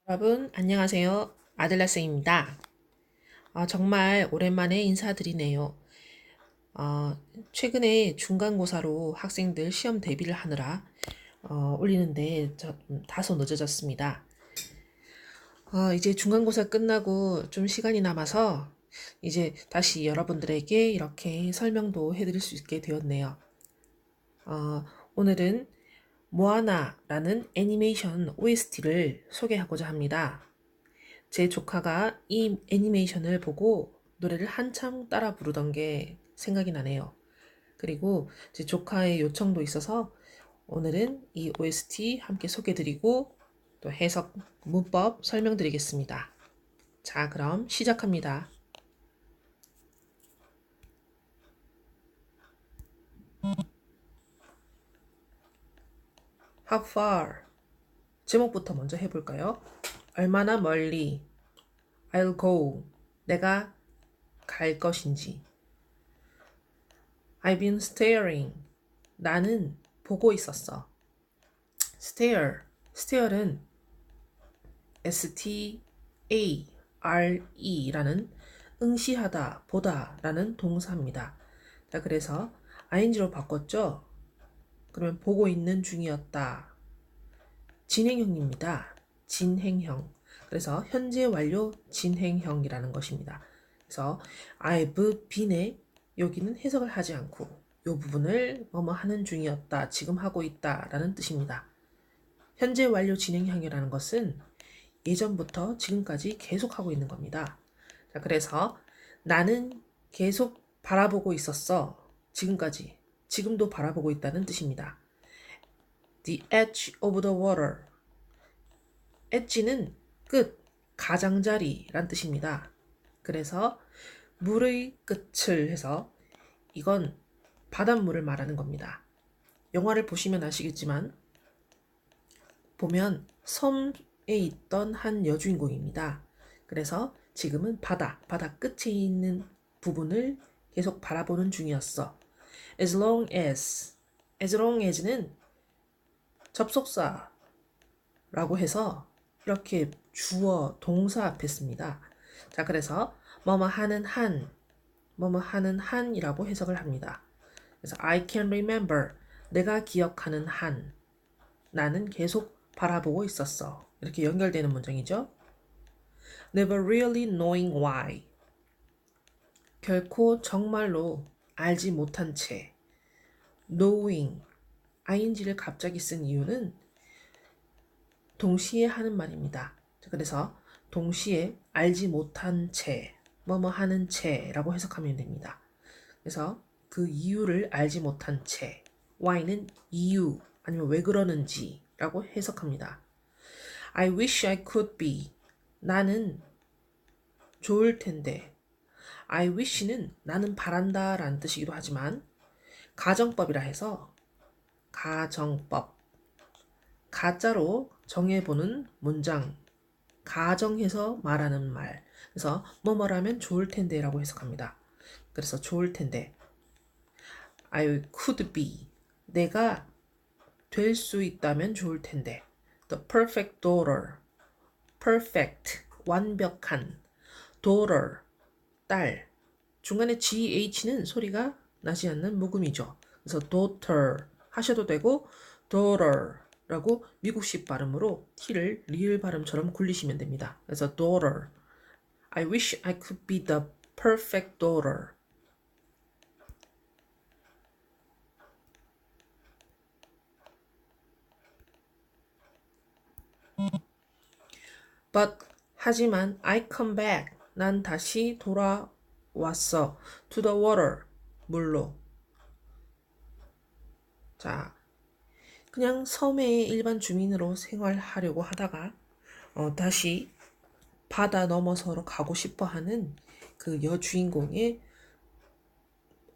여러분, 안녕하세요. 아들라쌤입니다. 정말 오랜만에 인사드리네요. 최근에 중간고사로 학생들 시험 대비를 하느라 올리는데 다소 늦어졌습니다. 이제 중간고사 끝나고 좀 시간이 남아서 이제 다시 여러분들에게 이렇게 설명도 해드릴 수 있게 되었네요. 오늘은 모아나라는 애니메이션 OST를 소개하고자 합니다. 제 조카가 이 애니메이션을 보고 노래를 한참 따라 부르던 게 생각이 나네요. 그리고 제 조카의 요청도 있어서 오늘은 이 OST 함께 소개드리고 또 해석, 문법 설명드리겠습니다. 자, 그럼 시작합니다. How far? 제목부터 먼저 해볼까요? 얼마나 멀리? I'll go. 내가 갈 것인지. I've been staring. 나는 보고 있었어. stare은 stare라는 응시하다, 보다라는 동사입니다. 자, 그래서 ing로 바꿨죠? 그러면 보고 있는 중이었다. 진행형입니다. 진행형. 그래서 현재 완료 진행형이라는 것입니다. 그래서 I've been에 여기는 해석을 하지 않고 이 부분을 뭐뭐 하는 중이었다, 지금 하고 있다 라는 뜻입니다. 현재 완료 진행형이라는 것은 예전부터 지금까지 계속하고 있는 겁니다. 자, 그래서 나는 계속 바라보고 있었어. 지금까지. 지금도 바라보고 있다는 뜻입니다. The edge of the water. edge는 끝, 가장자리란 뜻입니다. 그래서 물의 끝을 해서 이건 바닷물을 말하는 겁니다. 영화를 보시면 아시겠지만 보면 섬에 있던 한 여주인공입니다. 그래서 지금은 바다 끝에 있는 부분을 계속 바라보는 중이었어. As long as는 접속사라고 해서 이렇게 주어, 동사 앞에 씁니다. 자, 그래서 뭐뭐 하는 한이라고 해석을 합니다. 그래서 I can remember, 내가 기억하는 한, 나는 계속 바라보고 있었어. 이렇게 연결되는 문장이죠. Never really knowing why. 결코 정말로 알지 못한 채. knowing, ing를 갑자기 쓴 이유는 동시에 하는 말입니다. 그래서 동시에 알지 못한 채, 뭐뭐 하는 채라고 해석하면 됩니다. 그래서 그 이유를 알지 못한 채, why는 이유 아니면 왜 그러는지라고 해석합니다. I wish I could be. 나는 좋을 텐데. I wish는 나는 바란다 라는 뜻이기도 하지만 가정법이라 해서 가정법. 가짜로 정해보는 문장. 가정해서 말하는 말. 그래서 뭐뭐라면 좋을 텐데 라고 해석합니다. 그래서 좋을 텐데. I could be. 내가 될 수 있다면 좋을 텐데. The perfect daughter. perfect. 완벽한. daughter. 딸. 중간에 GH는 소리가 나지 않는 묵음이죠. 그래서 daughter 하셔도 되고 daughter라고 미국식 발음으로 T를 리을 발음처럼 굴리시면 됩니다. 그래서 daughter. I wish I could be the perfect daughter. But 하지만 I come back. 난 다시 돌아왔어. To the water. 물로. 자, 그냥 섬의 일반 주민으로 생활하려고 하다가 다시 바다 넘어서로 가고 싶어 하는 그 여주인공의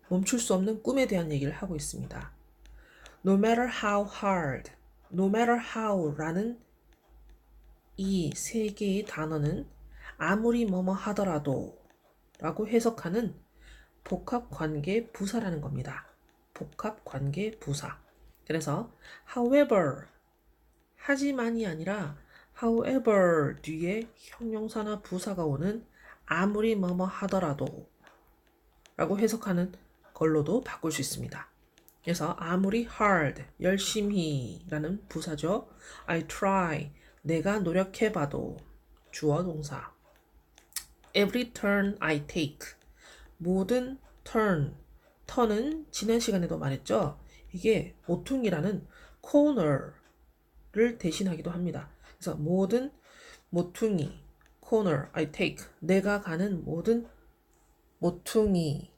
멈출 수 없는 꿈에 대한 얘기를 하고 있습니다. No matter how hard, no matter how라는 이 세 개의 단어는 아무리 뭐뭐 하더라도 라고 해석하는 복합관계 부사라는 겁니다. 복합관계 부사. 그래서 however, 하지만이 아니라 however 뒤에 형용사나 부사가 오는 아무리 뭐뭐 하더라도 라고 해석하는 걸로도 바꿀 수 있습니다. 그래서 아무리 hard, 열심히 라는 부사죠. I try, 내가 노력해봐도 주어 동사. Every turn I take, 모든 턴은 지난 시간에도 말했죠. 이게 모퉁이라는 corner를 대신하기도 합니다. 그래서 모든 모퉁이, corner, I take, 내가 가는 모든 모퉁이라도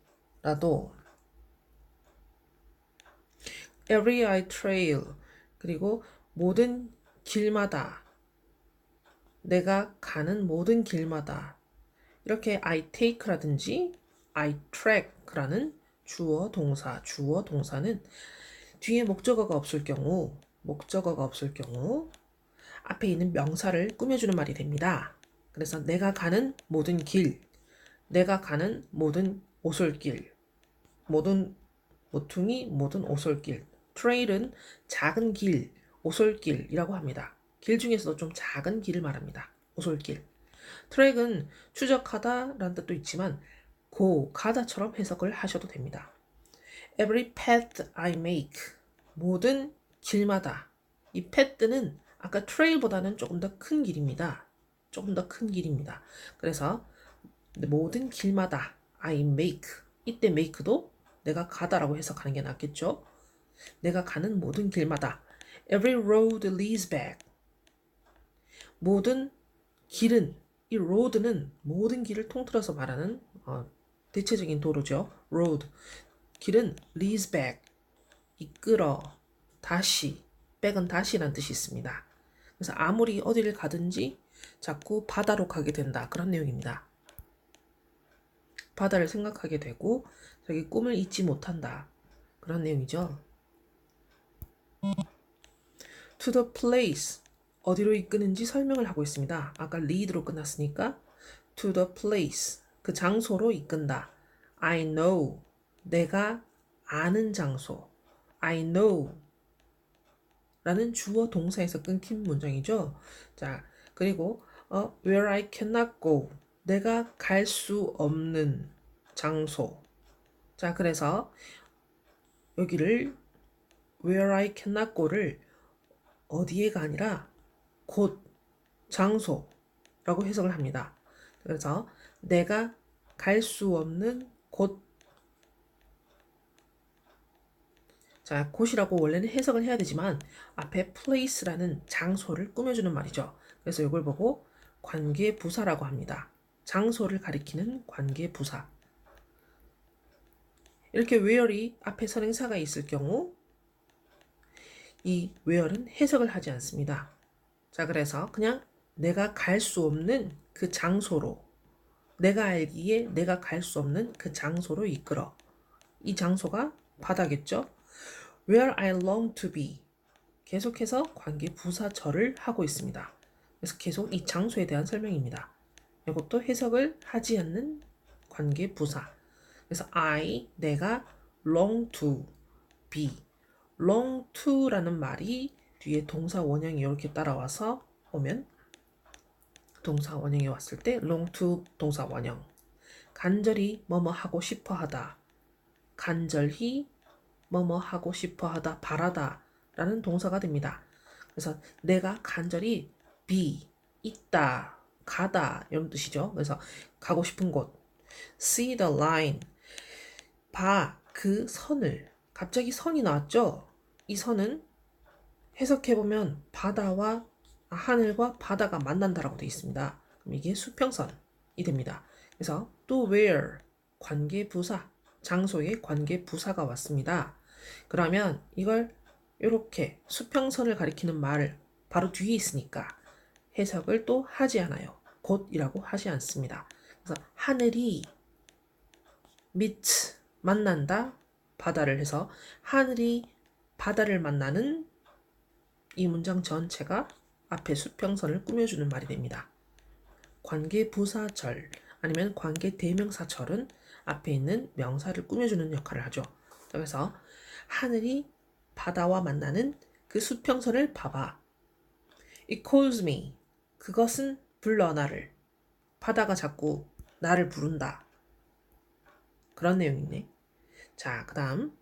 every I trail, 그리고 모든 길마다, 내가 가는 모든 길마다 이렇게 I take라든지 I track라는 주어 동사는 뒤에 목적어가 없을 경우 앞에 있는 명사를 꾸며주는 말이 됩니다. 그래서 내가 가는 모든 길, 내가 가는 모든 오솔길, 모든 모퉁이, 모든 오솔길. 트레일은 작은 길, 오솔길이라고 합니다. 길 중에서도 좀 작은 길을 말합니다. 오솔길. 트랙은 추적하다 라는 뜻도 있지만 가다처럼 해석을 하셔도 됩니다. Every path I make, 모든 길마다. 이 path는 아까 trail보다는 조금 더 큰 길입니다. 그래서 모든 길마다 I make, 이때 make도 내가 가다라고 해석하는 게 낫겠죠. 내가 가는 모든 길마다 every road leads back, 모든 길은, 이 road는 모든 길을 통틀어서 말하는 대체적인 도로죠. road, 길은 leads back, 이끌어, 다시, back은 다시라는 뜻이 있습니다. 그래서 아무리 어디를 가든지 자꾸 바다로 가게 된다, 그런 내용입니다. 바다를 생각하게 되고 자기 꿈을 잊지 못한다, 그런 내용이죠. To the place, 어디로 이끄는지 설명을 하고 있습니다. 아까 lead로 끝났으니까 to the place, 그 장소로 이끈다. I know, 내가 아는 장소. I know 라는 주어 동사에서 끊긴 문장이죠. 자, 그리고 where I cannot go, 내가 갈 수 없는 장소. 자, 그래서 여기를 where I cannot go를 어디에가 아니라 곳, 장소라고 해석을 합니다. 그래서 내가 갈 수 없는 곳. 자, 곳이라고 원래는 해석을 해야 되지만 앞에 place라는 장소를 꾸며주는 말이죠. 그래서 이걸 보고 관계부사라고 합니다. 장소를 가리키는 관계부사. 이렇게 where이 앞에 선행사가 있을 경우 이 where는 해석을 하지 않습니다. 자, 그래서 그냥 내가 갈 수 없는 그 장소로, 내가 알기에 내가 갈 수 없는 그 장소로 이끌어. 이 장소가 바다겠죠? Where I long to be. 계속해서 관계 부사절을 하고 있습니다. 그래서 계속 이 장소에 대한 설명입니다. 이것도 해석을 하지 않는 관계 부사. 그래서 I, 내가 long to be. long to라는 말이 뒤에 동사 원형이 이렇게 따라와서 오면 동사 원형이 왔을 때 long to 동사 원형. 간절히 뭐뭐 하고 싶어 하다. 간절히 뭐뭐 하고 싶어 하다, 바라다 라는 동사가 됩니다. 그래서 내가 간절히 be, 있다, 가다 이런 뜻이죠. 그래서 가고 싶은 곳. See the line. 봐, 그 선을. 갑자기 선이 나왔죠? 이 선은 해석해보면 바다와 하늘과 바다가 만난다라고 되어 있습니다. 그럼 이게 수평선이 됩니다. 그래서 또 where, 관계부사, 장소에 관계부사가 왔습니다. 그러면 이걸 이렇게 수평선을 가리키는 말 바로 뒤에 있으니까 해석을 또 하지 않아요. 곧이라고 하지 않습니다. 그래서 하늘이 meet, 만난다, 바다를 해서 하늘이 바다를 만나는 이 문장 전체가 앞에 수평선을 꾸며주는 말이 됩니다. 관계부사절 아니면 관계대명사절은 앞에 있는 명사를 꾸며주는 역할을 하죠. 그래서 하늘이 바다와 만나는 그 수평선을 봐봐. It calls me. 그것은 불러 나를. 바다가 자꾸 나를 부른다. 그런 내용이네. 자, 그 다음.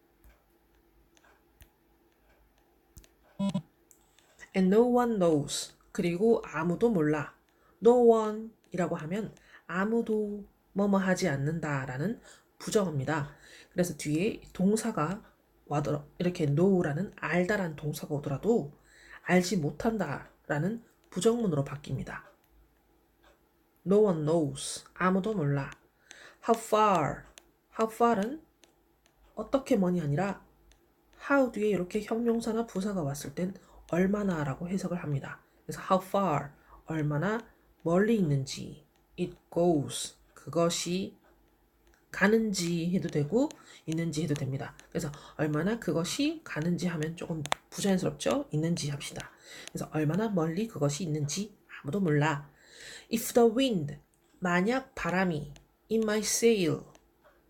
And no one knows. 그리고 아무도 몰라. No one 이라고 하면 아무도 뭐뭐 하지 않는다라는 부정어입니다. 그래서 뒤에 동사가 와더라 이렇게 know라는 알다란 동사가 오더라도 알지 못한다라는 부정문으로 바뀝니다. No one knows. 아무도 몰라. How far. How far은 어떻게 머니 아니라 how 뒤에 이렇게 형용사나 부사가 왔을 땐 얼마나 라고 해석을 합니다. 그래서 how far, 얼마나 멀리 있는지, it goes, 그것이 가는지 해도 되고 있는지 해도 됩니다. 그래서 얼마나 그것이 가는지 하면 조금 부자연스럽죠? 있는지 합시다. 그래서 얼마나 멀리 그것이 있는지 아무도 몰라. If the wind, 만약 바람이 in my sail,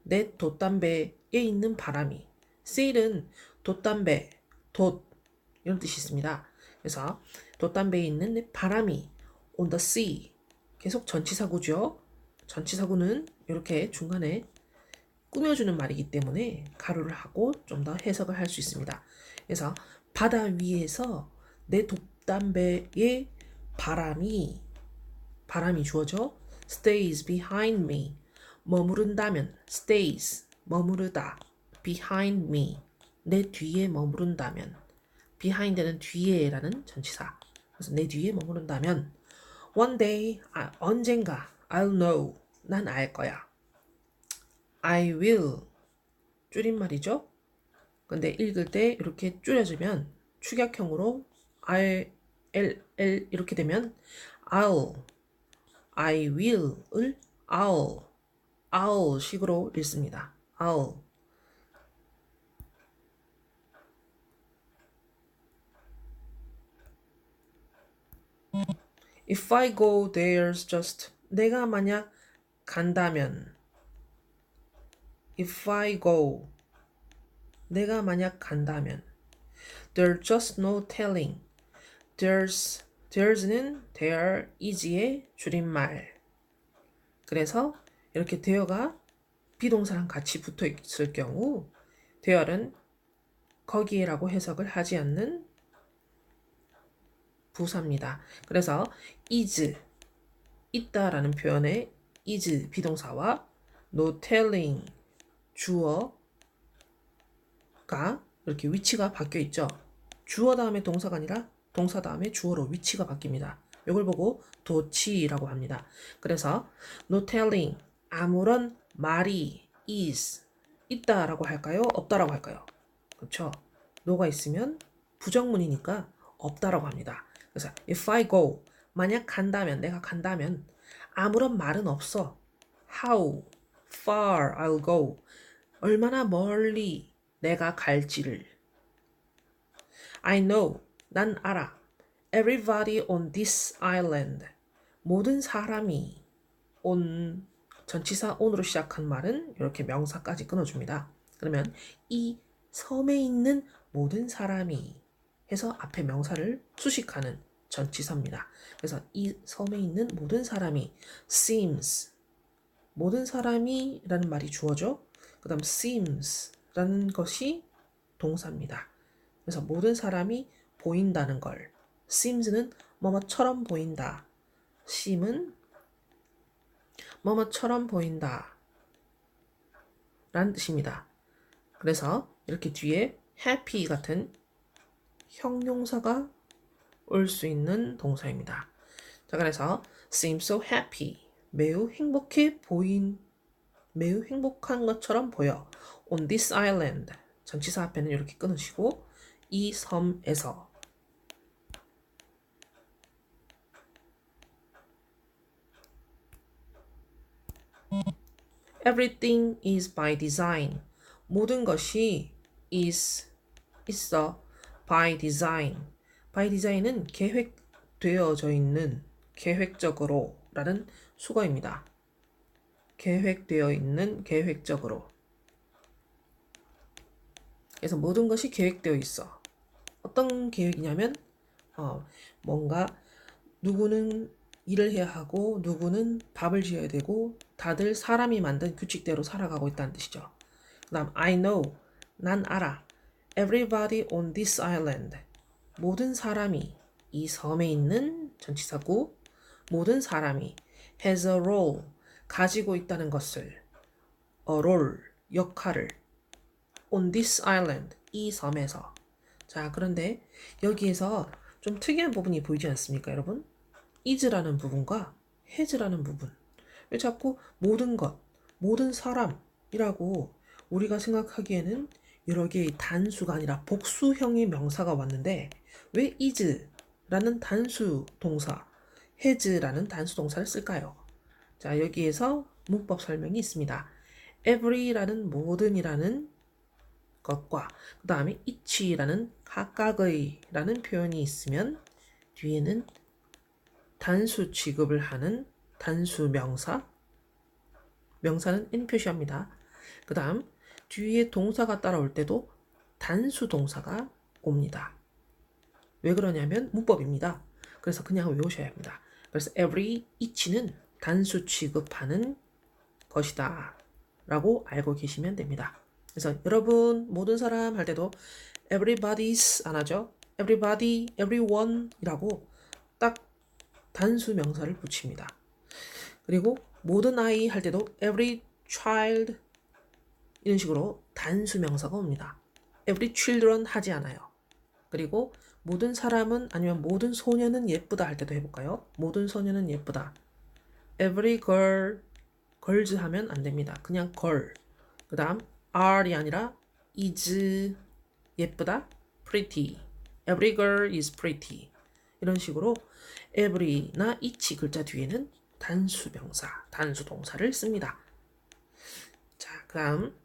내 돛담배에 있는 바람이, sail은 돛담배, 돛 이런 뜻이 있습니다. 그래서 돛담배에 있는 바람이 on the sea, 계속 전치사구죠. 전치사구는 이렇게 중간에 꾸며주는 말이기 때문에 가로를 하고 좀 더 해석을 할 수 있습니다. 그래서 바다 위에서 내 돛담배의 바람이 주어져 stays behind me, 머무른다면 stays, 머무르다, behind me, 내 뒤에 머무른다면, behind는 뒤에라는 전치사. 그래서 내 뒤에 머무른다면 one day, 언젠가 I'll know, 난 알 거야. I will, 줄임말이죠. 근데 읽을 때 이렇게 줄여주면 축약형으로 I, L 이렇게 되면 I will을 I'll 식으로 읽습니다. I'll. If I go, there's just. 내가 만약 간다면. If I go. 내가 만약 간다면. There's just no telling. There's는 there is의 줄임말. 그래서 이렇게 there가 비동사랑 같이 붙어 있을 경우 there는 거기에라고 해석을 하지 않는 부사입니다. 그래서 is, 있다라는 표현에 is 비동사와 no telling, 주어가 이렇게 위치가 바뀌어 있죠. 주어 다음에 동사가 아니라 동사 다음에 주어로 위치가 바뀝니다. 이걸 보고 도치라고 합니다. 그래서 no telling, 아무런 말이 is, 있다라고 할까요? 없다라고 할까요? 그렇죠? no가 있으면 부정문이니까 없다라고 합니다. 그래서 if I go, 만약 간다면, 내가 간다면 아무런 말은 없어. How far I'll go, 얼마나 멀리 내가 갈지를. I know, 난 알아. Everybody on this island, 모든 사람이 on, 전치사 on으로 시작한 말은 이렇게 명사까지 끊어줍니다. 그러면 이 섬에 있는 모든 사람이 해서 앞에 명사를 수식하는 전치사입니다. 그래서 이 섬에 있는 모든 사람이 seems, 모든 사람이 라는 말이 주어죠. 그 다음 seems 라는 것이 동사입니다. 그래서 모든 사람이 보인다는 걸, seems는 뭐뭐처럼 보인다, seem은 뭐뭐처럼 보인다 라는 뜻입니다. 그래서 이렇게 뒤에 happy 같은 형용사가 올 수 있는 동사입니다. 자, 그래서 seem so happy, 매우 행복해 보인, 매우 행복한 것처럼 보여. on this island, 전치사 앞에는 이렇게 끊으시고 이 섬에서. Everything is by design, 모든 것이 있어 by design. by design은 계획되어져 있는, 계획적으로 라는 수거입니다. 계획되어 있는, 계획적으로. 그래서 모든 것이 계획되어 있어. 어떤 계획이냐면 뭔가 누구는 일을 해야 하고 누구는 밥을 지어야 되고 다들 사람이 만든 규칙대로 살아가고 있다는 뜻이죠. 그다음 I know, 난 알아. Everybody on this island, 모든 사람이 이 섬에 있는 전치사구 모든 사람이 has a role, 가지고 있다는 것을 a role, 역할을 on this island, 이 섬에서. 자, 그런데 여기에서 좀 특이한 부분이 보이지 않습니까, 여러분? is라는 부분과 has라는 부분. 왜 자꾸 모든 것, 모든 사람이라고 우리가 생각하기에는 여러 개의 단수가 아니라 복수형의 명사가 왔는데 왜 is라는 단수 동사, has라는 단수 동사를 쓸까요? 자, 여기에서 문법 설명이 있습니다. every라는 모든이라는 것과 그 다음에 each라는 각각의라는 표현이 있으면 뒤에는 단수 취급을 하는 단수 명사, 명사는 n 표시합니다. 그 다음 뒤에 동사가 따라올 때도 단수 동사가 옵니다. 왜 그러냐면 문법입니다. 그래서 그냥 외우셔야 합니다. 그래서 every, each는 단수 취급하는 것이다 라고 알고 계시면 됩니다. 그래서 여러분 모든 사람 할 때도 everybody's 안 하죠. everybody, everyone 이라고 딱 단수 명사를 붙입니다. 그리고 모든 아이 할 때도 every child 이런 식으로 단수 명사가 옵니다. every children 하지 않아요. 그리고 모든 사람은 아니면 모든 소녀는 예쁘다 할 때도 해볼까요? 모든 소녀는 예쁘다. every girl, girls 하면 안 됩니다. 그냥 girl. 그 다음 are이 아니라 is 예쁘다, pretty. every girl is pretty. 이런 식으로 every나 each 글자 뒤에는 단수 명사, 단수 동사를 씁니다. 자, 그 다음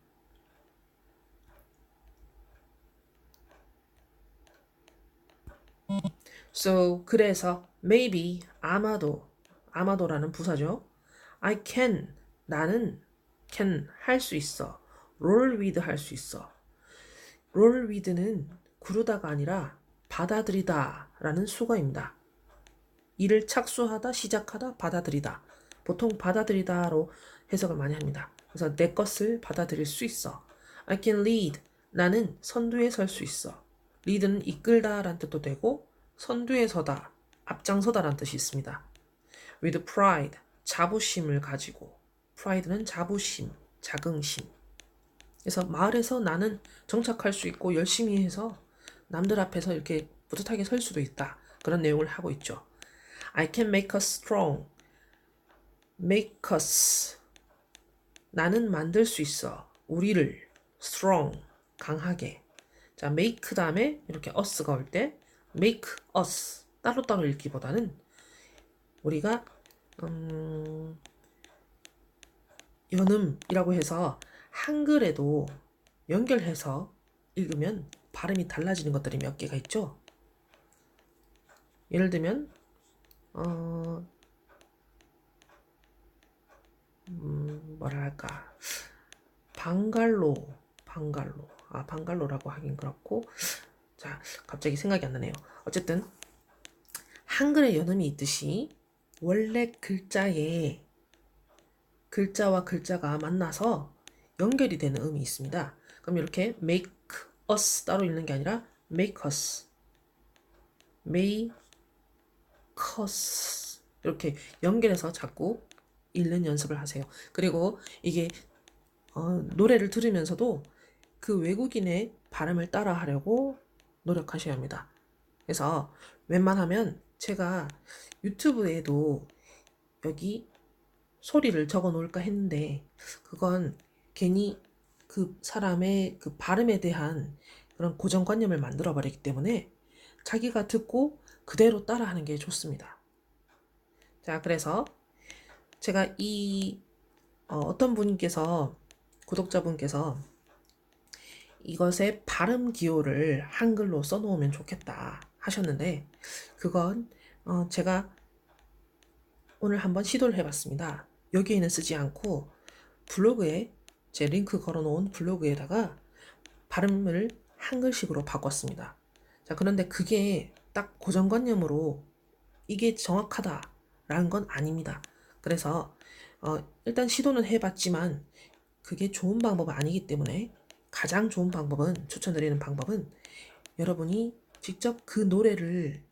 So, 그래서 maybe, 아마도, 아마도라는 부사죠. I can, 나는 can 할 수 있어. roll with 할 수 있어. roll with는 구르다가 아니라 받아들이다 라는 수거입니다. 일을 착수하다, 시작하다, 받아들이다. 보통 받아들이다로 해석을 많이 합니다. 그래서 내 것을 받아들일 수 있어. I can lead, 나는 선두에 설 수 있어. lead는 이끌다 라는 뜻도 되고 선두에 서다, 앞장서다 라는 뜻이 있습니다. with pride, 자부심을 가지고. pride는 자부심, 자긍심. 그래서 마을에서 나는 정착할 수 있고 열심히 해서 남들 앞에서 이렇게 뿌듯하게 설 수도 있다. 그런 내용을 하고 있죠. I can make us strong. make us. 나는 만들 수 있어. 우리를 strong. 강하게. 자, make 다음에 이렇게 us가 올 때 make us. 따로따로 읽기보다는 우리가 연음이라고 해서 한글에도 연결해서 읽으면 발음이 달라지는 것들이 몇 개가 있죠. 예를 들면 뭐랄까 방갈로라고 하긴 그렇고 자 갑자기 생각이 안 나네요. 어쨌든 한글에 연음이 있듯이 원래 글자에 글자와 글자가 만나서 연결이 되는 음이 있습니다. 그럼 이렇게 make us 따로 읽는 게 아니라 make us 이렇게 연결해서 자꾸 읽는 연습을 하세요. 그리고 이게 노래를 들으면서도 그 외국인의 발음을 따라 하려고 노력하셔야 합니다. 그래서 웬만하면 제가 유튜브에도 여기 소리를 적어 놓을까 했는데 그건 괜히 그 사람의 그 발음에 대한 그런 고정관념을 만들어 버리기 때문에 자기가 듣고 그대로 따라하는 게 좋습니다. 자, 그래서 제가 어떤 분께서 구독자분께서 이것의 발음 기호를 한글로 써놓으면 좋겠다 하셨는데 그건 제가 오늘 한번 시도를 해봤습니다. 여기에는 쓰지 않고 블로그에 제 링크 걸어놓은 블로그에다가 발음을 한글식으로 바꿨습니다. 자, 그런데 그게 딱 고정관념으로 이게 정확하다 라는 건 아닙니다. 그래서 일단 시도는 해봤지만 그게 좋은 방법은 아니기 때문에 가장 좋은 방법은 추천드리는 방법은 여러분이 직접 그 노래를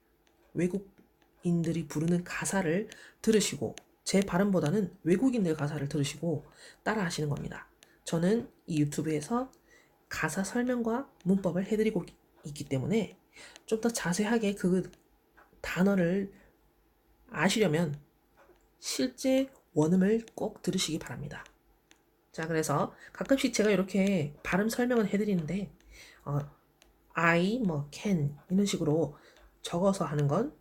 외국인들이 부르는 가사를 들으시고 제 발음보다는 외국인들 가사를 들으시고 따라 하시는 겁니다. 저는 이 유튜브에서 가사 설명과 문법을 해드리고 있기 때문에 좀 더 자세하게 그 단어를 아시려면 실제 원음을 꼭 들으시기 바랍니다. 자, 그래서 가끔씩 제가 이렇게 발음 설명을 해드리는데 I, can 이런 식으로 적어서 하는 건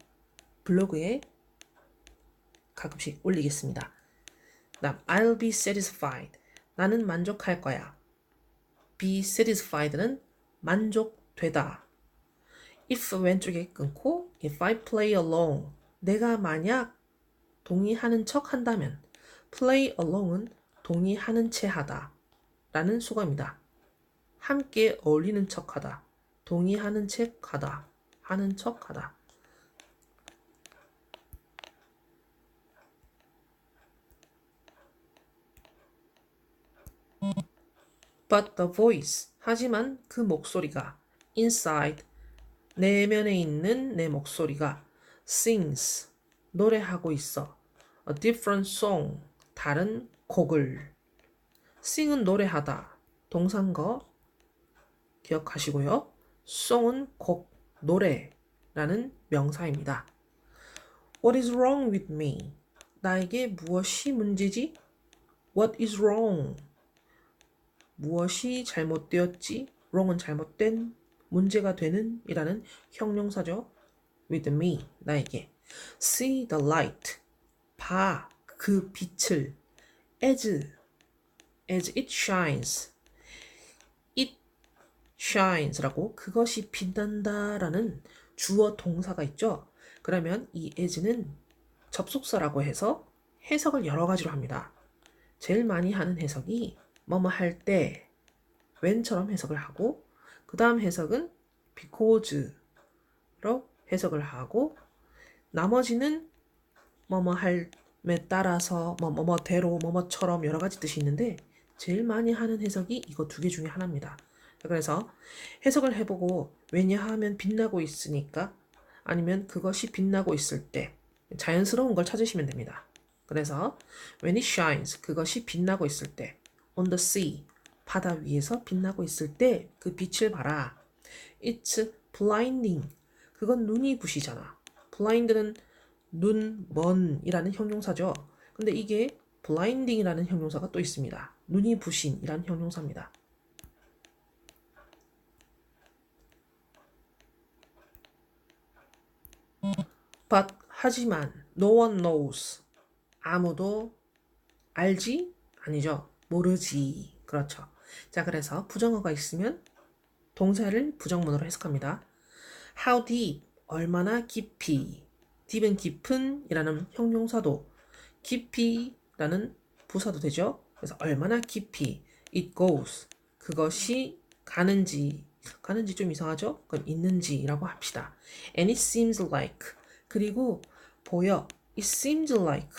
블로그에 가끔씩 올리겠습니다. 다음, I'll be satisfied. 나는 만족할 거야. be satisfied는 만족되다. if 왼쪽에 끊고 if I play along. 내가 만약 동의하는 척 한다면 play along은 동의하는 채 하다 라는 수거입니다. 함께 어울리는 척 하다. 동의하는 척 하다. 하는 척 하다. But the voice. 하지만 그 목소리가 inside. 내면에 있는 내 목소리가 sings. 노래하고 있어. A different song. 다른 곡을. sing은 노래하다. 동사인거 기억하시고요. song은 곡, 노래라는 명사입니다. What is wrong with me? 나에게 무엇이 문제지? What is wrong? 무엇이 잘못되었지? wrong은 잘못된, 문제가 되는 이라는 형용사죠. with me, 나에게. See the light. 봐, 그 빛을. as it shines. it shines라고 그것이 빛난다라는 주어 동사가 있죠. 그러면 이 as는 접속사라고 해서 해석을 여러 가지로 합니다. 제일 많이 하는 해석이 뭐뭐 할 때, when처럼 해석을 하고 그 다음 해석은 because로 해석을 하고 나머지는 뭐뭐 할에 따라서 뭐뭐대로 뭐뭐처럼 여러 가지 뜻이 있는데 제일 많이 하는 해석이 이거 두 개 중에 하나입니다. 그래서 해석을 해보고 왜냐하면 빛나고 있으니까 아니면 그것이 빛나고 있을 때 자연스러운 걸 찾으시면 됩니다. 그래서 when it shines 그것이 빛나고 있을 때 on the sea 바다 위에서 빛나고 있을 때 그 빛을 봐라. It's blinding 그건 눈이 부시잖아. blind는 눈, 먼이라는 형용사죠. 근데 이게 blinding이라는 형용사가 또 있습니다. 눈이 부신이라는 형용사입니다. But 하지만 no one knows 아무도 알지? 아니죠. 모르지. 그렇죠. 자, 그래서 부정어가 있으면 동사를 부정문으로 해석합니다. How deep? 얼마나 깊이. deep은 깊은 이라는 형용사도 깊이라는 부사도 되죠. 그래서 얼마나 깊이 it goes. 그것이 가는지 좀 이상하죠? 그럼 있는지라고 합시다. And it seems like 그리고 보여 it seems like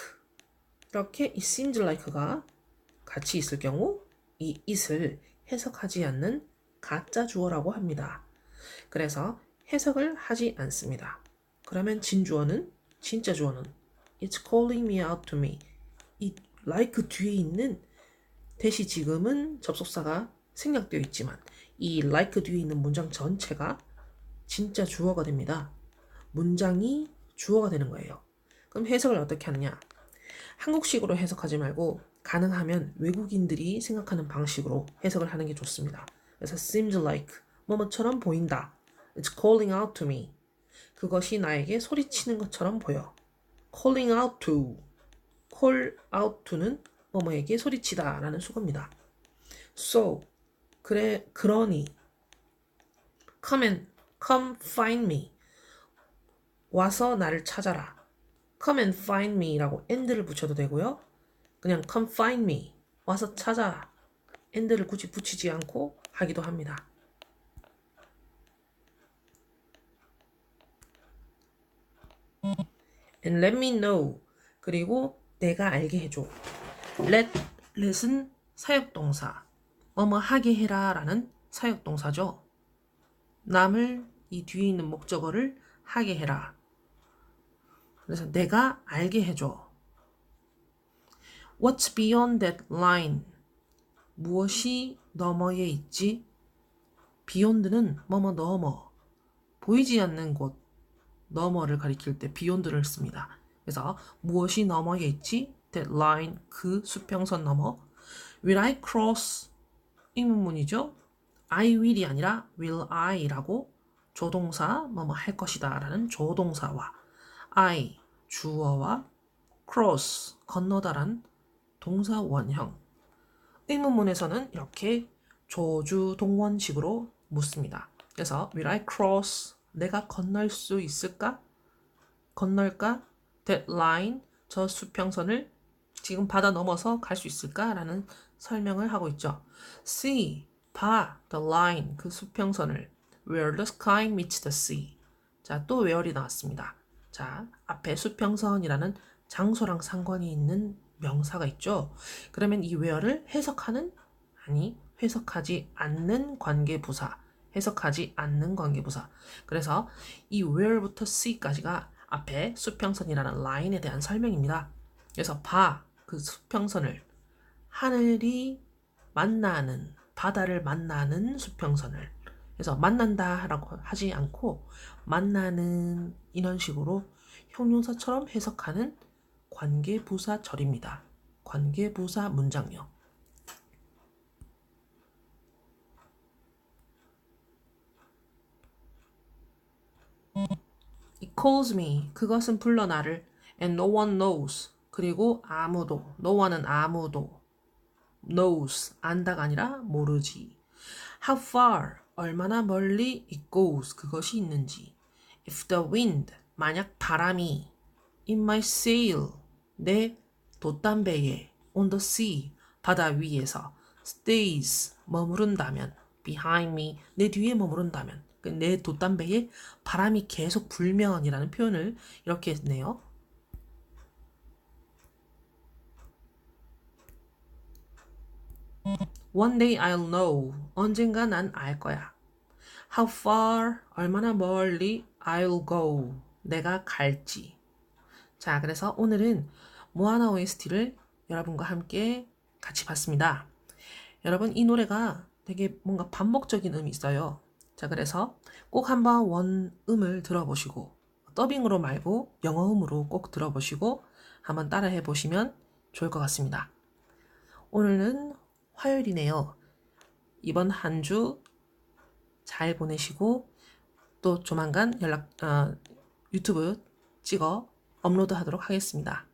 이렇게 it seems like가 같이 있을 경우 이 it을 해석하지 않는 가짜 주어라고 합니다. 그래서 해석을 하지 않습니다. 그러면 진주어는 진짜 주어는 It's calling me out to me. 이 like 뒤에 있는 대시 지금은 접속사가 생략되어 있지만 이 like 뒤에 있는 문장 전체가 진짜 주어가 됩니다. 문장이 주어가 되는 거예요. 그럼 해석을 어떻게 하느냐? 한국식으로 해석하지 말고 가능하면 외국인들이 생각하는 방식으로 해석을 하는 게 좋습니다. 그래서 seems like 뭐뭐처럼 보인다. It's calling out to me. 그것이 나에게 소리치는 것처럼 보여. calling out to. call out to는 뭐뭐에게 소리치다 라는 수거입니다. So, 그러니 come find me. 와서 나를 찾아라. come and find me 라고 and를 붙여도 되고요. 그냥 come find me. 와서 찾아. and를 굳이 붙이지 않고 하기도 합니다. And let me know. 그리고 내가 알게 해줘. let은 사역동사. 뭐뭐 하게 해라 라는 사역동사죠. 남을 이 뒤에 있는 목적어를 하게 해라. 그래서 내가 알게 해줘. What's beyond that line? 무엇이 너머에 있지? beyond는 뭐뭐 너머. 보이지 않는 곳, 너머를 가리킬 때 beyond를 씁니다. 그래서 무엇이 너머에 있지? That line, 그 수평선 너머. Will I cross? 의문문이죠. I will이 아니라 will I라고 조동사 뭐뭐 할 것이다 라는 조동사와 I 주어와 cross 건너다란 동사 원형. 의문문에서는 이렇게 조주 동원식으로 묻습니다. 그래서 will I cross? 내가 건널 수 있을까? 건널까? That line, 저 수평선을 지금 바다 넘어서 갈 수 있을까? 라는 설명을 하고 있죠. See, 봐, the line, 그 수평선을 where the sky meets the sea. 자, 또 where이 나왔습니다. 자, 앞에 수평선이라는 장소랑 상관이 있는 명사가 있죠. 그러면 이 where를 해석하는, 아니, 해석하지 않는 관계부사. 해석하지 않는 관계부사. 그래서 이 where부터 see까지가 앞에 수평선이라는 라인에 대한 설명입니다. 그래서 봐, 그 수평선을 하늘이 만나는, 바다를 만나는 수평선을. 그래서 만난다 라고 하지 않고 만나는 이런 식으로 형용사처럼 해석하는 관계부사절입니다. 관계부사 문장요. It calls me. 그것은 불러 나를. And no one knows. 그리고 아무도. No one은 아무도. knows. 안다가 아니라 모르지. How far. 얼마나 멀리 it goes. 그것이 있는지. If the wind. 만약 바람이 in my sail. 내 돛담배에 on the sea. 바다 위에서 stays. 머무른다면 behind me. 내 뒤에 머무른다면 내 돛담배에 바람이 계속 불면이라는 표현을 이렇게 했네요. One day I'll know. 언젠가 난 알 거야. How far, 얼마나 멀리 I'll go. 내가 갈지. 자, 그래서 오늘은 모아나 OST를 여러분과 함께 같이 봤습니다. 여러분, 이 노래가 되게 뭔가 반복적인 음이 있어요. 자, 그래서 꼭 한번 원음을 들어보시고 더빙으로 말고 영어음으로 꼭 들어보시고 한번 따라해 보시면 좋을 것 같습니다. 오늘은 화요일이네요. 이번 한 주 잘 보내시고 또 조만간 유튜브 찍어 업로드 하도록 하겠습니다.